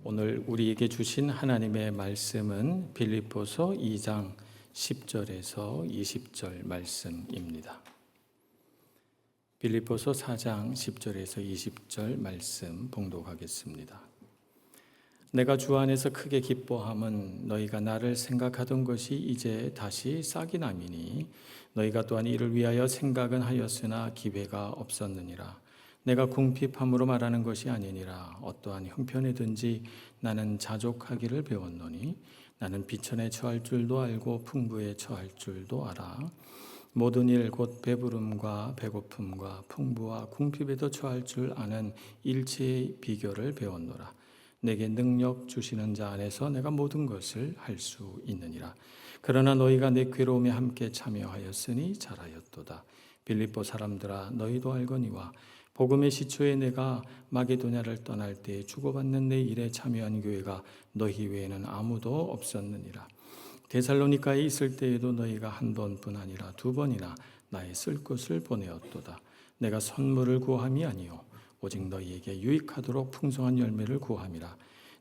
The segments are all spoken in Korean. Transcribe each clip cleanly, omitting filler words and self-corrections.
오늘 우리에게 주신 하나님의 말씀은 빌립보서 2장 10절에서 20절 말씀입니다. 빌립보서 4장 10절에서 20절 말씀 봉독하겠습니다. 내가 주 안에서 크게 기뻐함은 너희가 나를 생각하던 것이 이제 다시 싹이 남이니 너희가 또한 이를 위하여 생각은 하였으나 기회가 없었느니라. 내가 궁핍함으로 말하는 것이 아니니라. 어떠한 형편이든지 나는 자족하기를 배웠노니 나는 비천에 처할 줄도 알고 풍부에 처할 줄도 알아. 모든 일 곧 배부름과 배고픔과 풍부와 궁핍에도 처할 줄 아는 일체의 비결을 배웠노라. 내게 능력 주시는 자 안에서 내가 모든 것을 할 수 있느니라. 그러나 너희가 내 괴로움에 함께 참여하였으니 잘하였도다. 빌립보 사람들아, 너희도 알거니와 복음의 시초에 내가 마게도냐를 떠날 때 주고받는 내 일에 참여한 교회가 너희 외에는 아무도 없었느니라. 데살로니가에 있을 때에도 너희가 한 번뿐 아니라 두 번이나 나의 쓸 것을 보내었도다. 내가 선물을 구함이 아니요 오직 너희에게 유익하도록 풍성한 열매를 구함이라.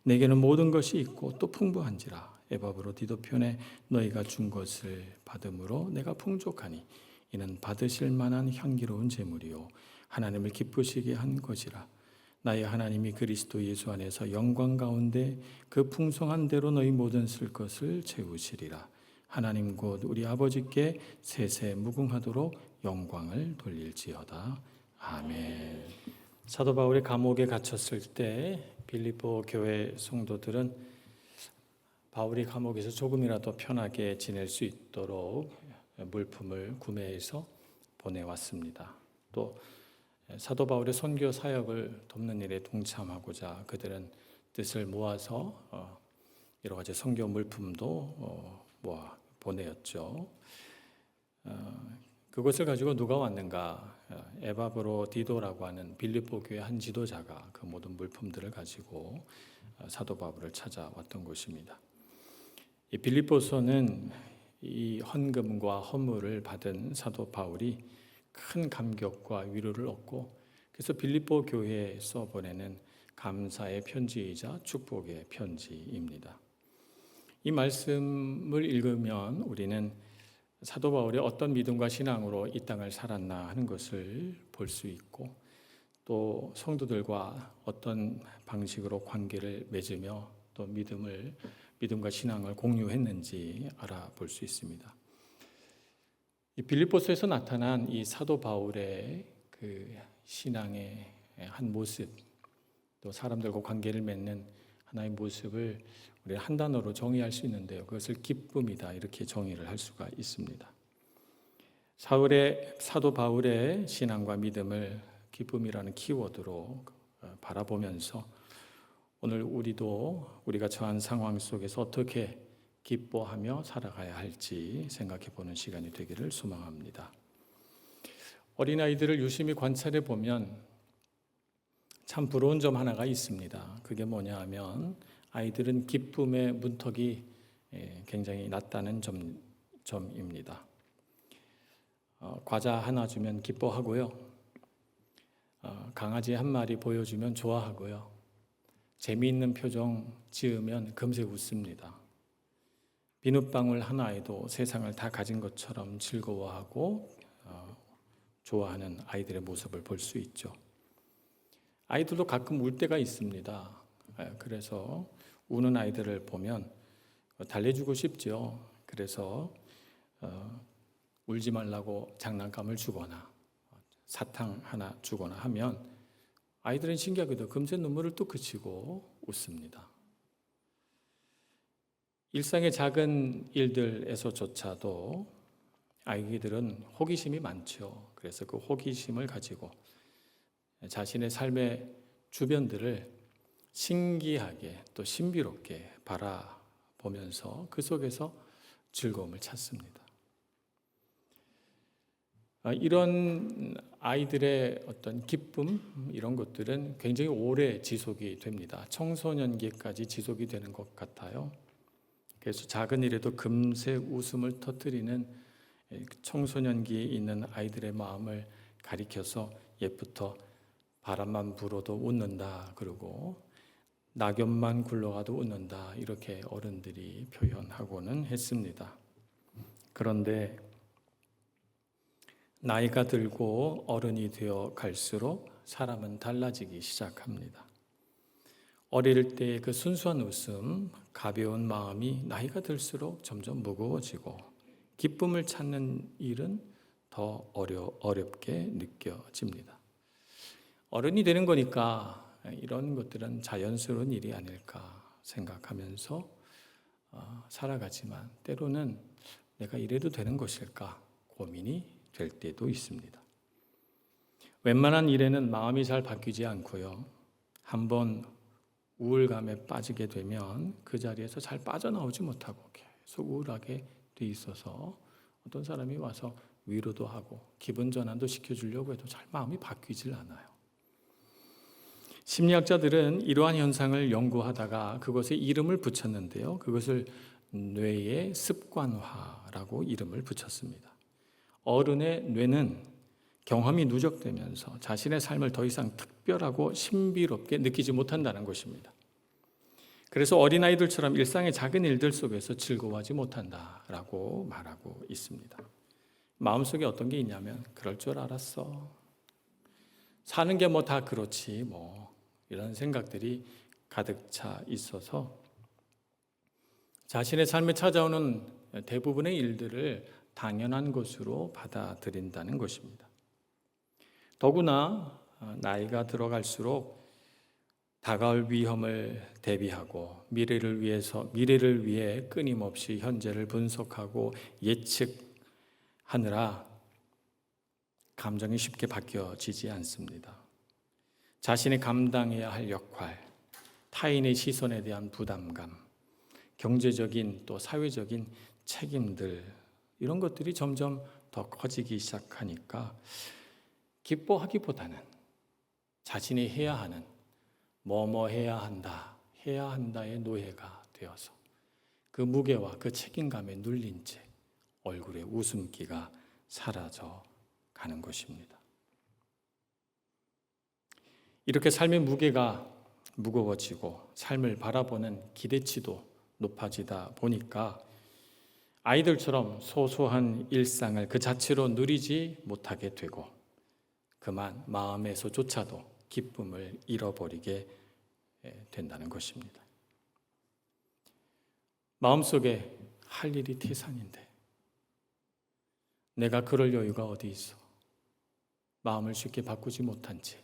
내게는 모든 것이 있고 또 풍부한지라. 에바브로 디도편에 너희가 준 것을 받음으로 내가 풍족하니 이는 받으실 만한 향기로운 제물이요 하나님을 기쁘시게 한 것이라. 나의 하나님이 그리스도 예수 안에서 영광 가운데 그 풍성한 대로 너희 모든 쓸 것을 채우시리라. 하나님 곧 우리 아버지께 세세 무궁하도록 영광을 돌릴지어다. 아멘. 사도 바울이 감옥에 갇혔을 때 빌립보 교회 성도들은 바울이 감옥에서 조금이라도 편하게 지낼 수 있도록 물품을 구매해서 보내왔습니다. 또 사도 바울의 선교 사역을 돕는 일에 동참하고자 그들은 뜻을 모아서 여러 가지 선교 물품도 모아 보내었죠. 그것을 가지고 누가 왔는가? 에바브로 디도라고 하는 빌립보 교회 한 지도자가 그 모든 물품들을 가지고 사도 바울을 찾아왔던 것입니다. 이 빌립보서는 이 헌금과 헌물을 받은 사도 바울이 큰 감격과 위로를 얻고 그래서 빌립보 교회에 써보내는 감사의 편지이자 축복의 편지입니다. 이 말씀을 읽으면 우리는 사도 바울이 어떤 믿음과 신앙으로 이 땅을 살았나 하는 것을 볼 수 있고 또 성도들과 어떤 방식으로 관계를 맺으며 또 믿음과 신앙을 공유했는지 알아볼 수 있습니다. 이 빌립보서에서 나타난 이 사도 바울의 그 신앙의 한 모습, 또 사람들과 관계를 맺는 하나의 모습을 우리가 한 단어로 정의할 수 있는데요. 그것을 기쁨이다 이렇게 정의를 할 수가 있습니다. 사도 바울의 신앙과 믿음을 기쁨이라는 키워드로 바라보면서 오늘 우리가 처한 상황 속에서 어떻게 기뻐하며 살아가야 할지 생각해 보는 시간이 되기를 소망합니다. 어린아이들을 유심히 관찰해 보면 참 부러운 점 하나가 있습니다. 그게 뭐냐 하면 아이들은 기쁨의 문턱이 굉장히 낮다는 점입니다. 과자 하나 주면 기뻐하고요. 강아지 한 마리 보여주면 좋아하고요. 재미있는 표정 지으면 금세 웃습니다. 비눗방울 하나에도 세상을 다 가진 것처럼 즐거워하고 좋아하는 아이들의 모습을 볼 수 있죠. 아이들도 가끔 울 때가 있습니다. 그래서 우는 아이들을 보면 달래주고 싶죠. 그래서 울지 말라고 장난감을 주거나 사탕 하나 주거나 하면 아이들은 신기하게도 금세 눈물을 뚝 그치고 웃습니다. 일상의 작은 일들에서조차도 아이들은 호기심이 많죠. 그래서 그 호기심을 가지고 자신의 삶의 주변들을 신기하게 또 신비롭게 바라보면서 그 속에서 즐거움을 찾습니다. 이런 아이들의 어떤 기쁨 이런 것들은 굉장히 오래 지속이 됩니다. 청소년기까지 지속이 되는 것 같아요. 그래서 작은 일에도 금세 웃음을 터뜨리는 청소년기에 있는 아이들의 마음을 가리켜서 옛부터 바람만 불어도 웃는다 그러고 낙엽만 굴러가도 웃는다, 이렇게 어른들이 표현하고는 했습니다. 그런데 나이가 들고 어른이 되어 갈수록 사람은 달라지기 시작합니다. 어릴 때의 그 순수한 웃음, 가벼운 마음이 나이가 들수록 점점 무거워지고 기쁨을 찾는 일은 더 어렵게 느껴집니다. 어른이 되는 거니까 이런 것들은 자연스러운 일이 아닐까 생각하면서 살아가지만 때로는 내가 이래도 되는 것일까 고민이 될 때도 있습니다. 웬만한 일에는 마음이 잘 바뀌지 않고요. 한번 우울감에 빠지게 되면 그 자리에서 잘 빠져나오지 못하고 계속 우울하게 돼 있어서 어떤 사람이 와서 위로도 하고 기분 전환도 시켜주려고 해도 잘 마음이 바뀌질 않아요. 심리학자들은 이러한 현상을 연구하다가 그것에 이름을 붙였는데요. 그것을 뇌의 습관화라고 이름을 붙였습니다. 어른의 뇌는 경험이 누적되면서 자신의 삶을 더 이상 특별하고 신비롭게 느끼지 못한다는 것입니다. 그래서 어린아이들처럼 일상의 작은 일들 속에서 즐거워하지 못한다라고 말하고 있습니다. 마음속에 어떤 게 있냐면 그럴 줄 알았어. 사는 게 뭐 다 그렇지 뭐. 이런 생각들이 가득 차 있어서 자신의 삶에 찾아오는 대부분의 일들을 당연한 것으로 받아들인다는 것입니다. 더구나 나이가 들어갈수록 다가올 위험을 대비하고 미래를 위해 끊임없이 현재를 분석하고 예측하느라 감정이 쉽게 바뀌어지지 않습니다. 자신이 감당해야 할 역할, 타인의 시선에 대한 부담감, 경제적인 또 사회적인 책임들, 이런 것들이 점점 더 커지기 시작하니까 기뻐하기보다는 자신이 해야 하는 뭐뭐 해야 한다의 노예가 되어서 그 무게와 그 책임감에 눌린 채 얼굴에 웃음기가 사라져 가는 것입니다. 이렇게 삶의 무게가 무거워지고 삶을 바라보는 기대치도 높아지다 보니까 아이들처럼 소소한 일상을 그 자체로 누리지 못하게 되고 그만 마음에서조차도 기쁨을 잃어버리게 된다는 것입니다. 마음속에 할 일이 태산인데 내가 그럴 여유가 어디 있어. 마음을 쉽게 바꾸지 못한 채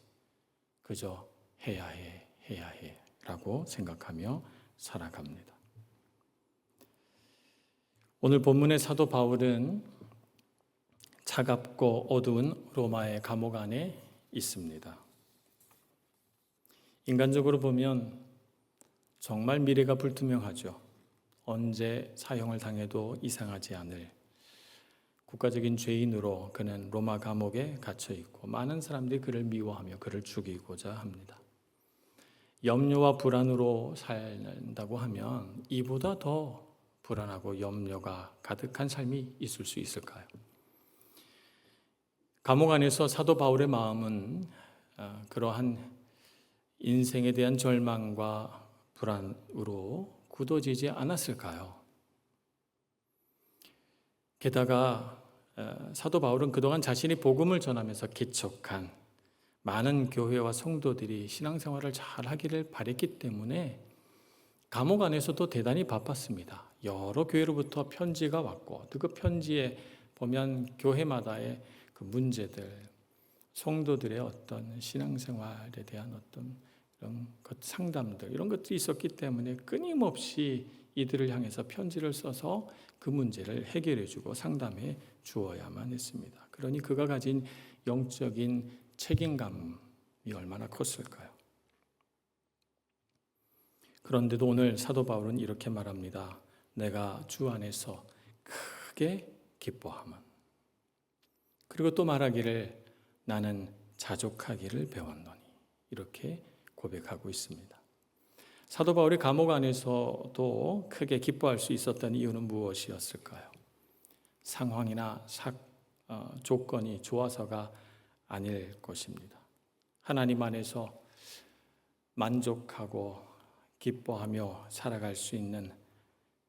그저 해야 해 라고 생각하며 살아갑니다. 오늘 본문의 사도 바울은 차갑고 어두운 로마의 감옥 안에 있습니다. 인간적으로 보면 정말 미래가 불투명하죠. 언제 사형을 당해도 이상하지 않을 국가적인 죄인으로 그는 로마 감옥에 갇혀 있고 많은 사람들이 그를 미워하며 그를 죽이고자 합니다. 염려와 불안으로 살다고 하면 이보다 더 불안하고 염려가 가득한 삶이 있을 수 있을까요? 감옥 안에서 사도 바울의 마음은 그러한 인생에 대한 절망과 불안으로 굳어지지 않았을까요? 게다가 사도 바울은 그동안 자신이 복음을 전하면서 개척한 많은 교회와 성도들이 신앙생활을 잘 하기를 바랬기 때문에 감옥 안에서도 대단히 바빴습니다. 여러 교회로부터 편지가 왔고 그 편지에 보면 교회마다의 그 문제들, 성도들의 어떤 신앙생활에 대한 어떤 이런 상담들 이런 것들이 있었기 때문에 끊임없이 이들을 향해서 편지를 써서 그 문제를 해결해주고 상담해 주어야만 했습니다. 그러니 그가 가진 영적인 책임감이 얼마나 컸을까요? 그런데도 오늘 사도 바울은 이렇게 말합니다. 내가 주 안에서 크게 기뻐함은. 그리고 또 말하기를 나는 자족하기를 배웠노니. 이렇게 고백하고 있습니다. 사도 바울이 감옥 안에서도 크게 기뻐할 수 있었던 이유는 무엇이었을까요? 상황이나 조건이 좋아서가 아닐 것입니다. 하나님 안에서 만족하고 기뻐하며 살아갈 수 있는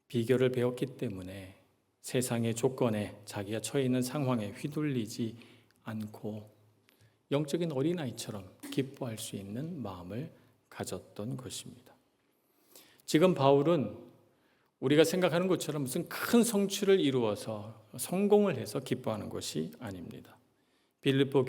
비결을 배웠기 때문에 세상의 조건에 자기가 처해 있는 상황에 휘둘리지 않고 영적인 어린아이처럼 기뻐할 수 있는 마음을 가졌던 것입니다. 지금 바울은 우리가 생각하는 것처럼 무슨 큰 성취를 이루어서 성공을 해서 기뻐하는 것이 아닙니다. 빌립보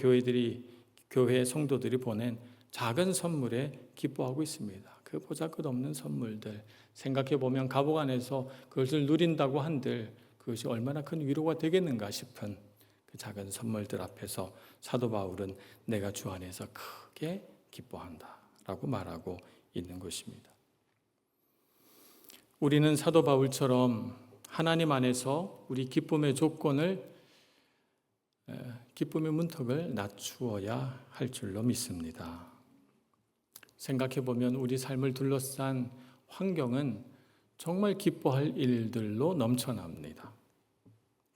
교회 성도들이 보낸 작은 선물에 기뻐하고 있습니다. 그 보잘것없는 선물들 생각해 보면 감옥 안에서 그것을 누린다고 한들 그것이 얼마나 큰 위로가 되겠는가 싶은 그 작은 선물들 앞에서 사도 바울은 내가 주 안에서 크게 기뻐한다라고 말하고 있는 것입니다. 우리는 사도 바울처럼 하나님 안에서 우리 기쁨의 기쁨의 문턱을 낮추어야 할 줄로 믿습니다. 생각해 보면 우리 삶을 둘러싼 환경은 정말 기뻐할 일들로 넘쳐납니다.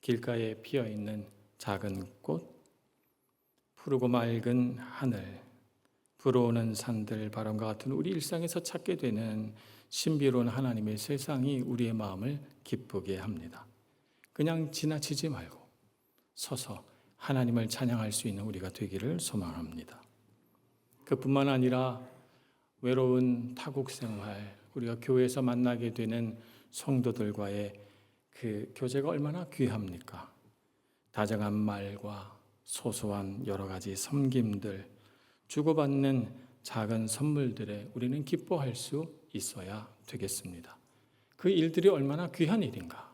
길가에 피어있는 작은 꽃, 푸르고 맑은 하늘, 불어오는 산들, 바람과 같은 우리 일상에서 찾게 되는 신비로운 하나님의 세상이 우리의 마음을 기쁘게 합니다. 그냥 지나치지 말고 서서 하나님을 찬양할 수 있는 우리가 되기를 소망합니다. 그뿐만 아니라 외로운 타국 생활, 우리가 교회에서 만나게 되는 성도들과의 그 교제가 얼마나 귀합니까? 다정한 말과 소소한 여러 가지 섬김들, 주고받는 작은 선물들에 우리는 기뻐할 수 있어야 되겠습니다. 그 일들이 얼마나 귀한 일인가?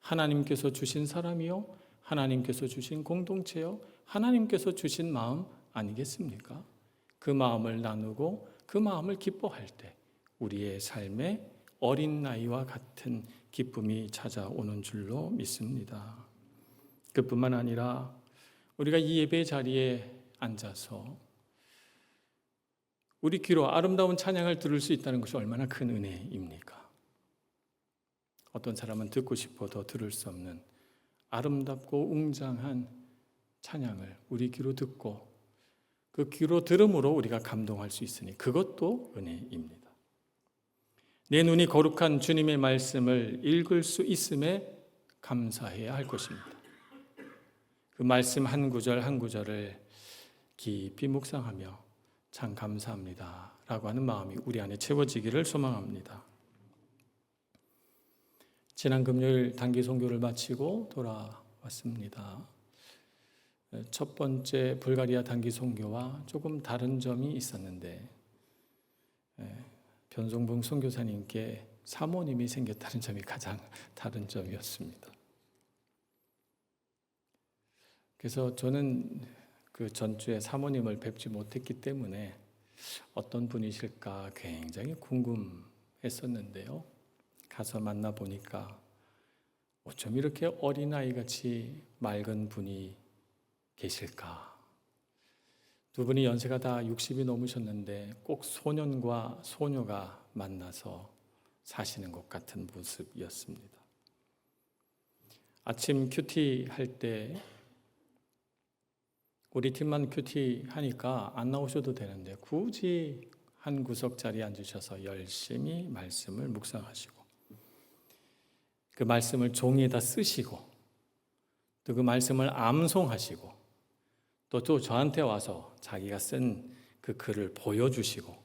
하나님께서 주신 사람이요, 하나님께서 주신 공동체요, 하나님께서 주신 마음 아니겠습니까? 그 마음을 나누고 그 마음을 기뻐할 때 우리의 삶에 어린 나이와 같은 기쁨이 찾아오는 줄로 믿습니다. 그뿐만 아니라 우리가 이 예배 자리에 앉아서 우리 귀로 아름다운 찬양을 들을 수 있다는 것이 얼마나 큰 은혜입니까? 어떤 사람은 듣고 싶어도 들을 수 없는 아름답고 웅장한 찬양을 우리 귀로 듣고 그 귀로 들음으로 우리가 감동할 수 있으니 그것도 은혜입니다. 내 눈이 거룩한 주님의 말씀을 읽을 수 있음에 감사해야 할 것입니다. 그 말씀 한 구절 한 구절을 깊이 묵상하며 참 감사합니다 라고 하는 마음이 우리 안에 채워지기를 소망합니다. 지난 금요일 단기 선교를 마치고 돌아왔습니다. 첫 번째 불가리아 단기 선교와 조금 다른 점이 있었는데 변성봉 선교사님께 사모님이 생겼다는 점이 가장 다른 점이었습니다. 그래서 저는 그 전주에 사모님을 뵙지 못했기 때문에 어떤 분이실까 굉장히 궁금했었는데요. 가서 만나보니까 어쩜 이렇게 어린아이같이 맑은 분이 계실까. 두 분이 연세가 다 60이 넘으셨는데 꼭 소년과 소녀가 만나서 사시는 것 같은 모습이었습니다. 아침 큐티 할 때 우리 팀만 큐티 하니까 안 나오셔도 되는데 굳이 한 구석 자리에 앉으셔서 열심히 말씀을 묵상하시고 그 말씀을 종이에다 쓰시고 또 그 말씀을 암송하시고 또 저한테 와서 자기가 쓴 그 글을 보여주시고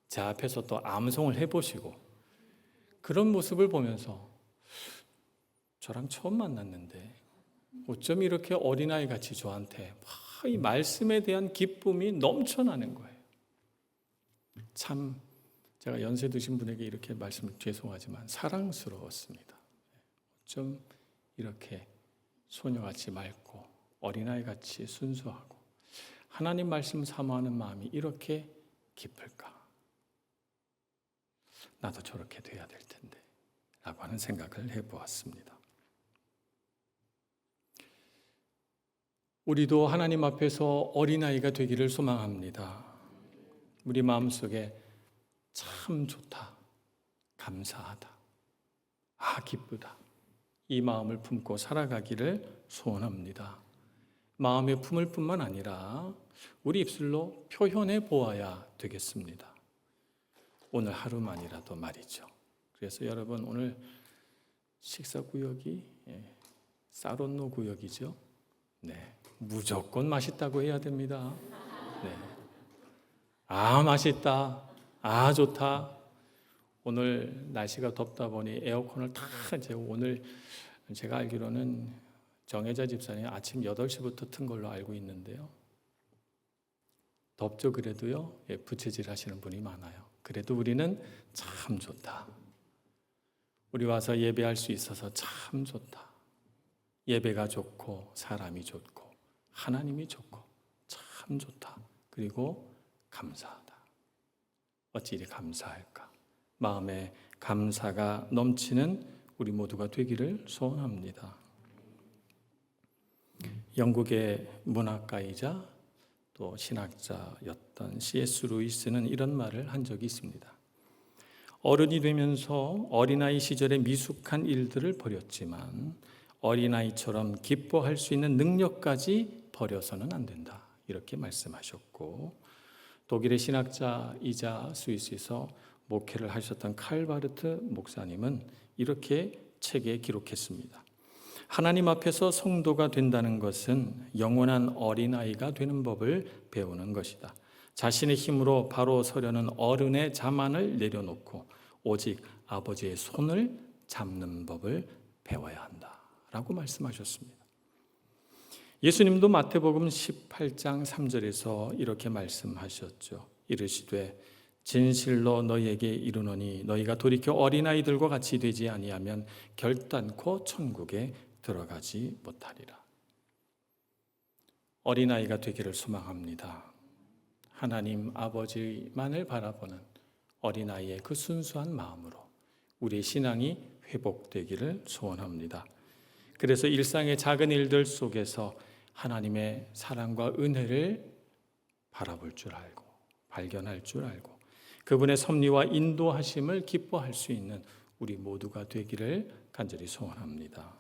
제 앞에서 또 암송을 해보시고 그런 모습을 보면서 저랑 처음 만났는데 어쩜 이렇게 어린아이같이 저한테 이 말씀에 대한 기쁨이 넘쳐나는 거예요. 참 제가 연세 드신 분에게 이렇게 말씀 죄송하지만 사랑스러웠습니다. 어쩜 이렇게 소녀같이 맑고 어린아이같이 순수하고 하나님 말씀 사모하는 마음이 이렇게 기쁠까? 나도 저렇게 돼야 될 텐데 라고 하는 생각을 해보았습니다. 우리도 하나님 앞에서 어린아이가 되기를 소망합니다. 우리 마음속에 참 좋다, 감사하다, 기쁘다 이 마음을 품고 살아가기를 소원합니다. 마음에 품을 뿐만 아니라 우리 입술로 표현해 보아야 되겠습니다. 오늘 하루만이라도 말이죠. 그래서 여러분 오늘 식사 구역이 사론노 구역이죠. 네, 무조건 맛있다고 해야 됩니다. 네, 아 맛있다, 아 좋다. 오늘 날씨가 덥다 보니 에어컨을 다 이제 오늘 제가 알기로는 정혜자 집사님 아침 8시부터 튼 걸로 알고 있는데요. 덥죠 그래도요. 부채질 하시는 분이 많아요. 그래도 우리는 참 좋다. 우리 와서 예배할 수 있어서 참 좋다. 예배가 좋고 사람이 좋고 하나님이 좋고 참 좋다. 그리고 감사하다. 어찌 이리 감사할까? 마음에 감사가 넘치는 우리 모두가 되기를 소원합니다. 영국의 문학가이자 또 신학자였던 C.S. 루이스는 이런 말을 한 적이 있습니다. 어른이 되면서 어린아이 시절의 미숙한 일들을 버렸지만 어린아이처럼 기뻐할 수 있는 능력까지 버려서는 안 된다. 이렇게 말씀하셨고, 독일의 신학자이자 스위스에서 목회를 하셨던 칼바르트 목사님은 이렇게 책에 기록했습니다. 하나님 앞에서 성도가 된다는 것은 영원한 어린아이가 되는 법을 배우는 것이다. 자신의 힘으로 바로 서려는 어른의 자만을 내려놓고 오직 아버지의 손을 잡는 법을 배워야 한다 라고 말씀하셨습니다. 예수님도 마태복음 18장 3절에서 이렇게 말씀하셨죠. 이르시되 진실로 너희에게 이르노니 너희가 돌이켜 어린아이들과 같이 되지 아니하면 결단코 천국에 들어가지 못하리라. 어린아이가 되기를 소망합니다. 하나님 아버지만을 바라보는 어린아이의 그 순수한 마음으로 우리의 신앙이 회복되기를 소원합니다. 그래서 일상의 작은 일들 속에서 하나님의 사랑과 은혜를 바라볼 줄 알고 발견할 줄 알고 그분의 섭리와 인도하심을 기뻐할 수 있는 우리 모두가 되기를 간절히 소원합니다.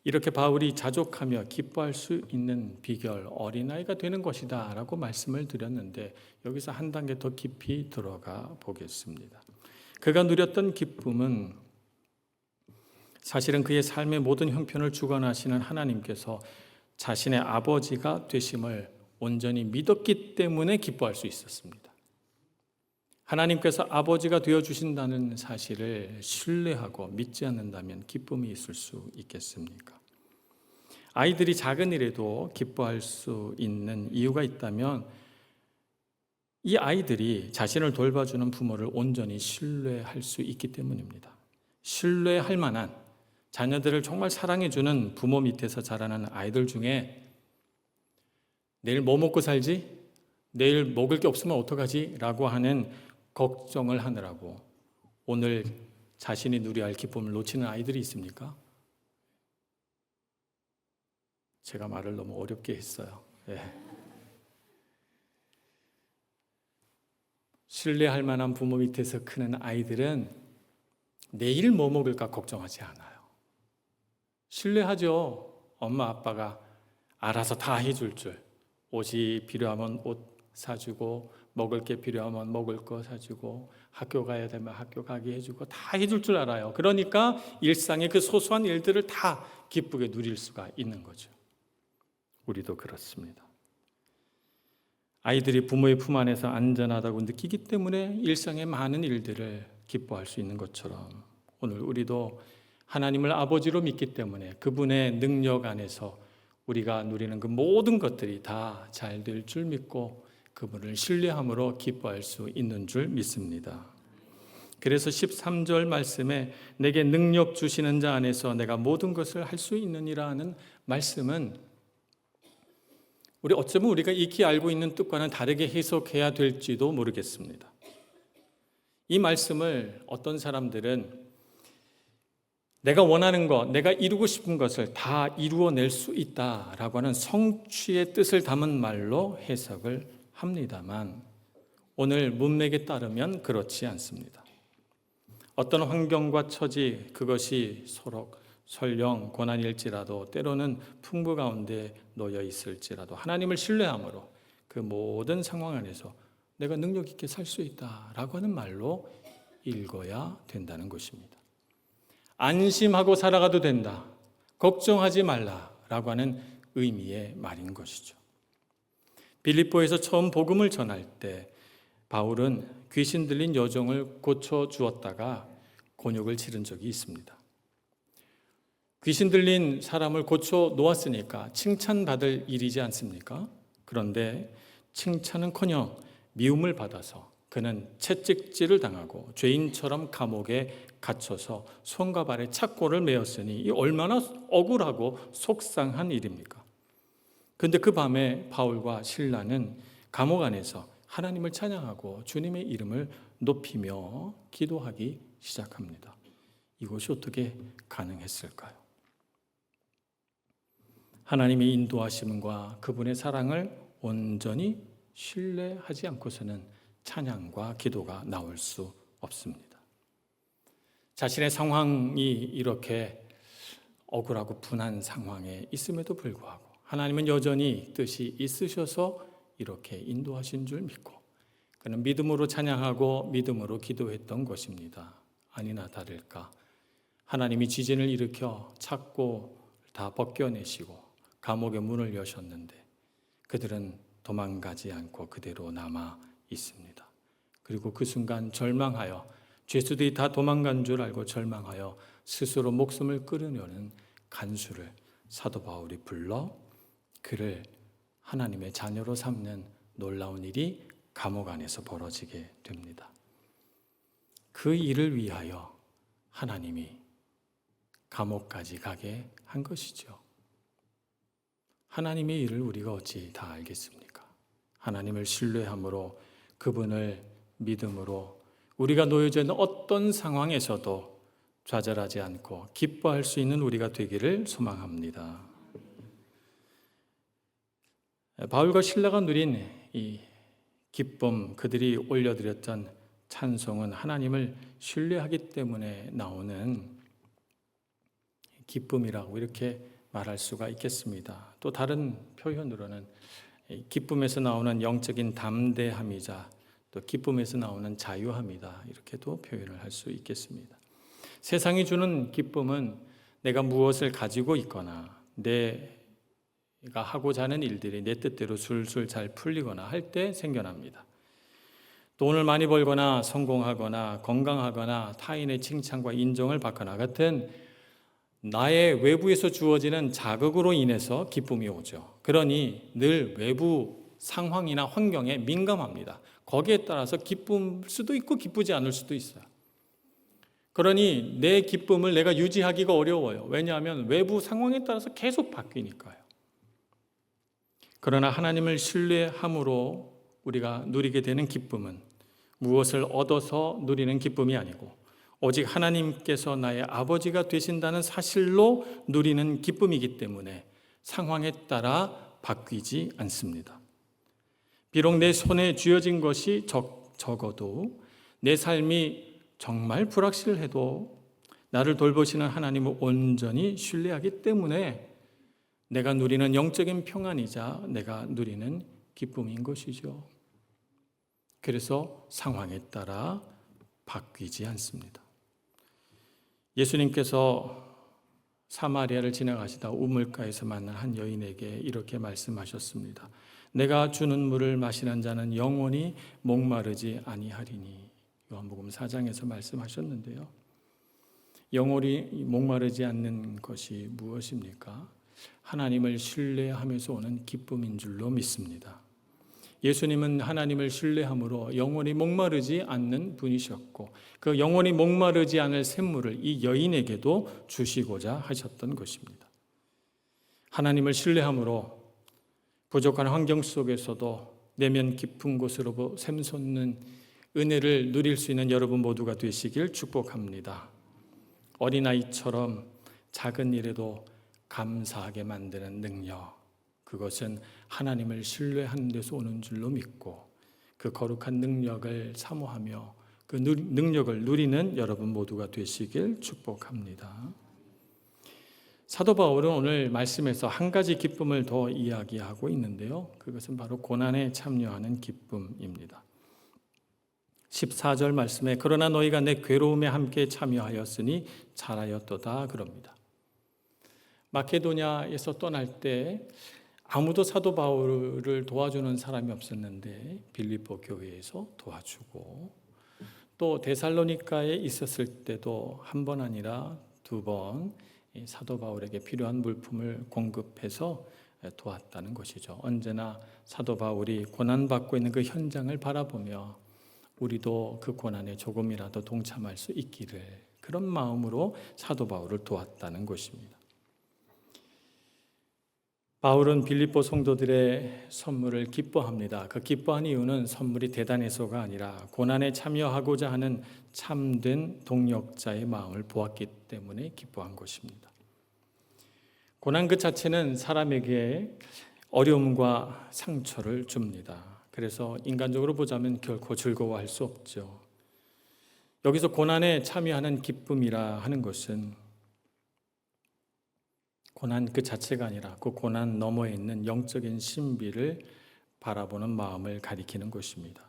이렇게 바울이 자족하며 기뻐할 수 있는 비결, 어린아이가 되는 것이다 라고 말씀을 드렸는데 여기서 한 단계 더 깊이 들어가 보겠습니다. 그가 누렸던 기쁨은 사실은 그의 삶의 모든 형편을 주관하시는 하나님께서 자신의 아버지가 되심을 온전히 믿었기 때문에 기뻐할 수 있었습니다. 하나님께서 아버지가 되어주신다는 사실을 신뢰하고 믿지 않는다면 기쁨이 있을 수 있겠습니까? 아이들이 작은 일에도 기뻐할 수 있는 이유가 있다면 이 아이들이 자신을 돌봐주는 부모를 온전히 신뢰할 수 있기 때문입니다. 신뢰할 만한 자녀들을 정말 사랑해주는 부모 밑에서 자라는 아이들 중에 내일 뭐 먹고 살지? 내일 먹을 게 없으면 어떡하지? 라고 하는 걱정을 하느라고 오늘 자신이 누려야 할 기쁨을 놓치는 아이들이 있습니까? 제가 말을 너무 어렵게 했어요. 신뢰할 만한 부모 밑에서 크는 아이들은 내일 뭐 먹을까 걱정하지 않아요. 신뢰하죠. 엄마 아빠가 알아서 다 해줄 줄. 옷이 필요하면 옷 사주고 먹을 게 필요하면 먹을 거 사주고 학교 가야 되면 학교 가게 해주고 다 해줄 줄 알아요. 그러니까 일상의 그 소소한 일들을 다 기쁘게 누릴 수가 있는 거죠. 우리도 그렇습니다. 아이들이 부모의 품 안에서 안전하다고 느끼기 때문에 일상의 많은 일들을 기뻐할 수 있는 것처럼 오늘 우리도 하나님을 아버지로 믿기 때문에 그분의 능력 안에서 우리가 누리는 그 모든 것들이 다 잘 될 줄 믿고 그분을 신뢰함으로 기뻐할 수 있는 줄 믿습니다. 그래서 13절 말씀에 내게 능력 주시는 자 안에서 내가 모든 것을 할 수 있느니라 하는 말씀은 어쩌면 우리가 익히 알고 있는 뜻과는 다르게 해석해야 될지도 모르겠습니다. 이 말씀을 어떤 사람들은 내가 원하는 것, 내가 이루고 싶은 것을 다 이루어낼 수 있다라고 하는 성취의 뜻을 담은 말로 해석을 합니다만 오늘 문맥에 따르면 그렇지 않습니다. 어떤 환경과 처지, 그것이 설령 고난일지라도 때로는 풍부 가운데 놓여 있을지라도 하나님을 신뢰함으로 그 모든 상황 안에서 내가 능력 있게 살 수 있다라고 하는 말로 읽어야 된다는 것입니다. 안심하고 살아가도 된다, 걱정하지 말라라고 하는 의미의 말인 것이죠. 빌립보에서 처음 복음을 전할 때 바울은 귀신 들린 여종을 고쳐주었다가 곤욕을 치른 적이 있습니다. 귀신 들린 사람을 고쳐 놓았으니까 칭찬받을 일이지 않습니까? 그런데 칭찬은커녕 미움을 받아서 그는 채찍질을 당하고 죄인처럼 감옥에 갇혀서 손과 발에 착고를 메었으니 이 얼마나 억울하고 속상한 일입니까? 그런데 그 밤에 바울과 실라는 감옥 안에서 하나님을 찬양하고 주님의 이름을 높이며 기도하기 시작합니다. 이것이 어떻게 가능했을까요? 하나님의 인도하심과 그분의 사랑을 온전히 신뢰하지 않고서는 찬양과 기도가 나올 수 없습니다. 자신의 상황이 이렇게 억울하고 분한 상황에 있음에도 불구하고 하나님은 여전히 뜻이 있으셔서 이렇게 인도하신 줄 믿고 그는 믿음으로 찬양하고 믿음으로 기도했던 것입니다. 아니나 다를까 하나님이 지진을 일으켜 착고 다 벗겨내시고 감옥의 문을 여셨는데 그들은 도망가지 않고 그대로 남아 있습니다. 그리고 그 순간 절망하여 죄수들이 다 도망간 줄 알고 절망하여 스스로 목숨을 끊으려는 간수를 사도 바울이 불러 그를 하나님의 자녀로 삼는 놀라운 일이 감옥 안에서 벌어지게 됩니다. 그 일을 위하여 하나님이 감옥까지 가게 한 것이죠. 하나님의 일을 우리가 어찌 다 알겠습니까? 하나님을 신뢰함으로 그분을 믿음으로 우리가 놓여져 있는 어떤 상황에서도 좌절하지 않고 기뻐할 수 있는 우리가 되기를 소망합니다. 바울과 실라가 누린 이 기쁨, 그들이 올려드렸던 찬송은 하나님을 신뢰하기 때문에 나오는 기쁨이라고 이렇게 말할 수가 있겠습니다. 또 다른 표현으로는 기쁨에서 나오는 영적인 담대함이자 또 기쁨에서 나오는 자유함이다, 이렇게도 표현을 할 수 있겠습니다. 세상이 주는 기쁨은 내가 무엇을 가지고 있거나 내가 하고자 하는 일들이 내 뜻대로 술술 잘 풀리거나 할 때 생겨납니다. 돈을 많이 벌거나 성공하거나 건강하거나 타인의 칭찬과 인정을 받거나 같은 나의 외부에서 주어지는 자극으로 인해서 기쁨이 오죠. 그러니 늘 외부 상황이나 환경에 민감합니다. 거기에 따라서 기쁠 수도 있고 기쁘지 않을 수도 있어요. 그러니 내 기쁨을 내가 유지하기가 어려워요. 왜냐하면 외부 상황에 따라서 계속 바뀌니까요. 그러나 하나님을 신뢰함으로 우리가 누리게 되는 기쁨은 무엇을 얻어서 누리는 기쁨이 아니고 오직 하나님께서 나의 아버지가 되신다는 사실로 누리는 기쁨이기 때문에 상황에 따라 바뀌지 않습니다. 비록 내 손에 쥐어진 것이 적어도 내 삶이 정말 불확실해도 나를 돌보시는 하나님을 온전히 신뢰하기 때문에 내가 누리는 영적인 평안이자 내가 누리는 기쁨인 것이죠. 그래서 상황에 따라 바뀌지 않습니다. 예수님께서 사마리아를 지나가시다 우물가에서 만난 한 여인에게 이렇게 말씀하셨습니다. 내가 주는 물을 마시는 자는 영원히 목마르지 아니하리니. 요한복음 4장에서 말씀하셨는데요. 영원히 목마르지 않는 것이 무엇입니까? 하나님을 신뢰하면서 오는 기쁨인 줄로 믿습니다. 예수님은 하나님을 신뢰함으로 영원히 목마르지 않는 분이셨고 그 영원히 목마르지 않을 샘물을 이 여인에게도 주시고자 하셨던 것입니다. 하나님을 신뢰함으로 부족한 환경 속에서도 내면 깊은 곳으로 샘솟는 은혜를 누릴 수 있는 여러분 모두가 되시길 축복합니다. 어린아이처럼 작은 일에도 감사하게 만드는 능력, 그것은 하나님을 신뢰하는 데서 오는 줄로 믿고 그 거룩한 능력을 사모하며 그 능력을 누리는 여러분 모두가 되시길 축복합니다. 사도 바울은 오늘 말씀에서 한 가지 기쁨을 더 이야기하고 있는데요. 그것은 바로 고난에 참여하는 기쁨입니다. 14절 말씀에 그러나 너희가 내 괴로움에 함께 참여하였으니 잘하였도다 그럽니다. 마케도냐에서 떠날 때 아무도 사도 바울을 도와주는 사람이 없었는데 빌립보 교회에서 도와주고, 또 데살로니가에 있었을 때도 한 번 아니라 두 번 사도 바울에게 필요한 물품을 공급해서 도왔다는 것이죠. 언제나 사도 바울이 고난받고 있는 그 현장을 바라보며 우리도 그 고난에 조금이라도 동참할 수 있기를, 그런 마음으로 사도 바울을 도왔다는 것입니다. 바울은 빌립보 성도들의 선물을 기뻐합니다. 그 기뻐한 이유는 선물이 대단해서가 아니라 고난에 참여하고자 하는 참된 동력자의 마음을 보았기 때문에 기뻐한 것입니다. 고난 그 자체는 사람에게 어려움과 상처를 줍니다. 그래서 인간적으로 보자면 결코 즐거워할 수 없죠. 여기서 고난에 참여하는 기쁨이라 하는 것은 고난 그 자체가 아니라 그 고난 너머에 있는 영적인 신비를 바라보는 마음을 가리키는 것입니다.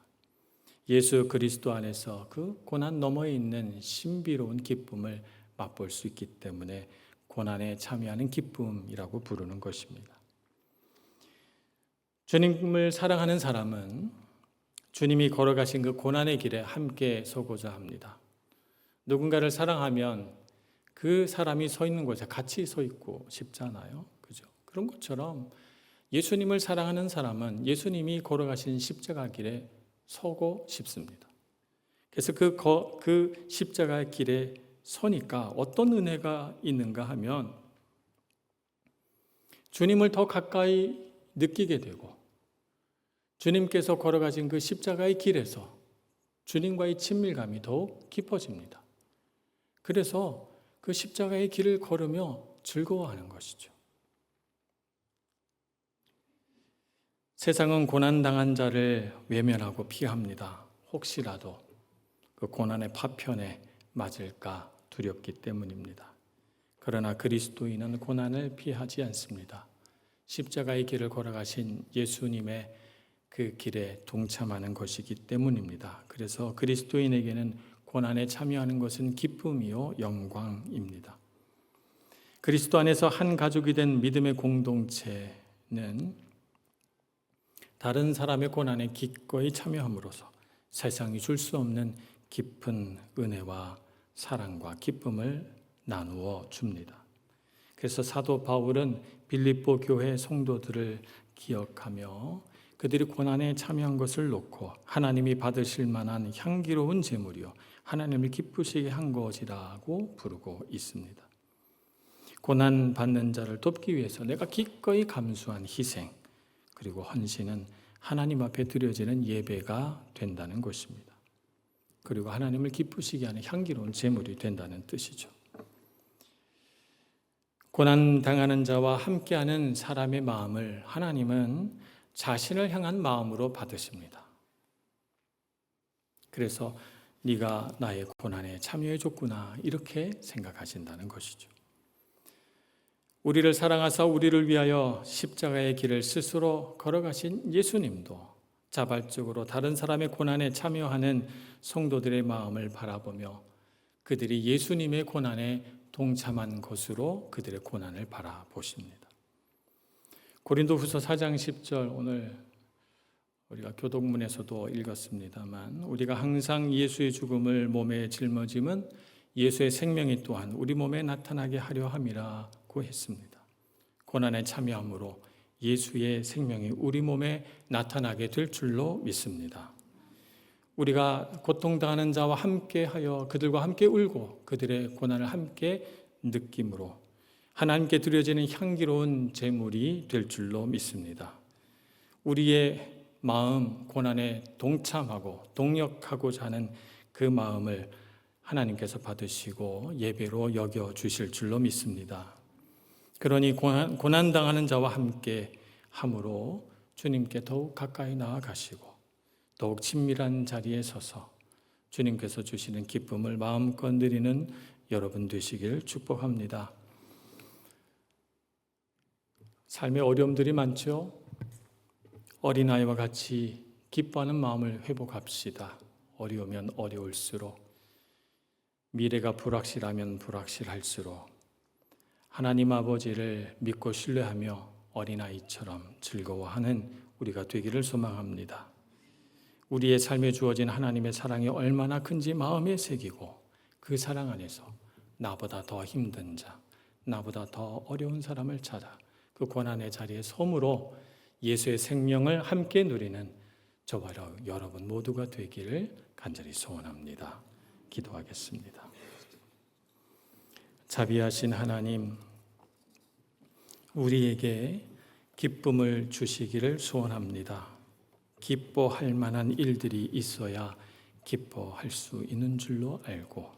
예수 그리스도 안에서 그 고난 너머에 있는 신비로운 기쁨을 맛볼 수 있기 때문에 고난에 참여하는 기쁨이라고 부르는 것입니다. 주님을 사랑하는 사람은 주님이 걸어가신 그 고난의 길에 함께 서고자 합니다. 누군가를 사랑하면 그 사람이 서 있는 곳에 같이 서 있고 싶잖아요. 그죠? 그런 것처럼 예수님을 사랑하는 사람은 예수님이 걸어가신 십자가 길에 서고 싶습니다. 그래서 그 십자가의 길에 서니까 어떤 은혜가 있는가 하면 주님을 더 가까이 느끼게 되고, 주님께서 걸어가신 그 십자가의 길에서 주님과의 친밀감이 더욱 깊어집니다. 그래서 그 십자가의 길을 걸으며 즐거워하는 것이죠. 세상은 고난당한 자를 외면하고 피합니다. 혹시라도 그 고난의 파편에 맞을까 두렵기 때문입니다. 그러나 그리스도인은 고난을 피하지 않습니다. 십자가의 길을 걸어가신 예수님의 그 길에 동참하는 것이기 때문입니다. 그래서 그리스도인에게는 고난에 참여하는 것은 기쁨이요 영광입니다. 그리스도 안에서 한 가족이 된 믿음의 공동체는 다른 사람의 고난에 기꺼이 참여함으로써 세상이 줄 수 없는 깊은 은혜와 사랑과 기쁨을 나누어 줍니다. 그래서 사도 바울은 빌립보 교회 성도들을 기억하며 그들이 고난에 참여한 것을 놓고 하나님이 받으실 만한 향기로운 제물이요 하나님을 기쁘시게 한 것이라고 부르고 있습니다. 고난 받는 자를 돕기 위해서 내가 기꺼이 감수한 희생 그리고 헌신은 하나님 앞에 드려지는 예배가 된다는 것입니다. 그리고 하나님을 기쁘시게 하는 향기로운 제물이 된다는 뜻이죠. 고난 당하는 자와 함께하는 사람의 마음을 하나님은 자신을 향한 마음으로 받으십니다. 그래서 네가 나의 고난에 참여해 줬구나 이렇게 생각하신다는 것이죠. 우리를 사랑하사 우리를 위하여 십자가의 길을 스스로 걸어가신 예수님도 자발적으로 다른 사람의 고난에 참여하는 성도들의 마음을 바라보며 그들이 예수님의 고난에 동참한 것으로 그들의 고난을 바라보십니다. 고린도후서 4장 10절 오늘 우리가 교독문에서도 읽었습니다만 우리가 항상 예수의 죽음을 몸에 짊어짐은 예수의 생명이 또한 우리 몸에 나타나게 하려 함이라고 했습니다. 고난에 참여함으로 예수의 생명이 우리 몸에 나타나게 될 줄로 믿습니다. 우리가 고통당하는 자와 함께하여 그들과 함께 울고 그들의 고난을 함께 느낌으로 하나님께 드려지는 향기로운 제물이 될 줄로 믿습니다. 우리의 마음 고난에 동참하고 동역하고자 하는 그 마음을 하나님께서 받으시고 예배로 여겨 주실 줄로 믿습니다. 그러니 고난당하는 자와 함께 함으로 주님께 더욱 가까이 나아가시고 더욱 친밀한 자리에 서서 주님께서 주시는 기쁨을 마음껏 누리는 여러분 되시길 축복합니다. 삶의 어려움들이 많죠. 어린아이와 같이 기뻐하는 마음을 회복합시다. 어려우면 어려울수록, 미래가 불확실하면 불확실할수록 하나님 아버지를 믿고 신뢰하며 어린아이처럼 즐거워하는 우리가 되기를 소망합니다. 우리의 삶에 주어진 하나님의 사랑이 얼마나 큰지 마음에 새기고, 그 사랑 안에서 나보다 더 힘든 자, 나보다 더 어려운 사람을 찾아 그 고난의 자리에 섬으로 예수의 생명을 함께 누리는 저와 여러분 모두가 되기를 간절히 소원합니다. 기도하겠습니다. 자비하신 하나님, 우리에게 기쁨을 주시기를 소원합니다. 기뻐할 만한 일들이 있어야 기뻐할 수 있는 줄로 알고,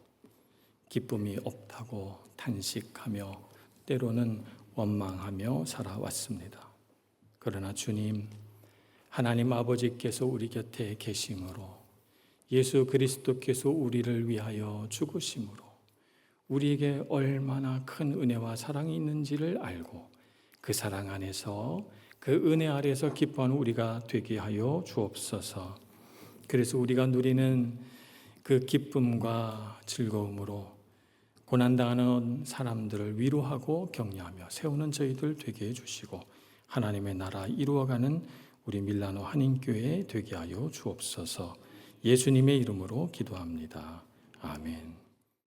기쁨이 없다고 탄식하며 때로는 원망하며 살아왔습니다. 그러나 주님, 하나님 아버지께서 우리 곁에 계심으로, 예수 그리스도께서 우리를 위하여 죽으심으로 우리에게 얼마나 큰 은혜와 사랑이 있는지를 알고, 그 사랑 안에서, 그 은혜 아래에서 기뻐하는 우리가 되게 하여 주옵소서. 그래서 우리가 누리는 그 기쁨과 즐거움으로 고난당하는 사람들을 위로하고 격려하며 세우는 저희들 되게 해주시고, 하나님의 나라 이루어가는 우리 밀라노 한인교회 되게 하여 주옵소서. 예수님의 이름으로 기도합니다. 아멘.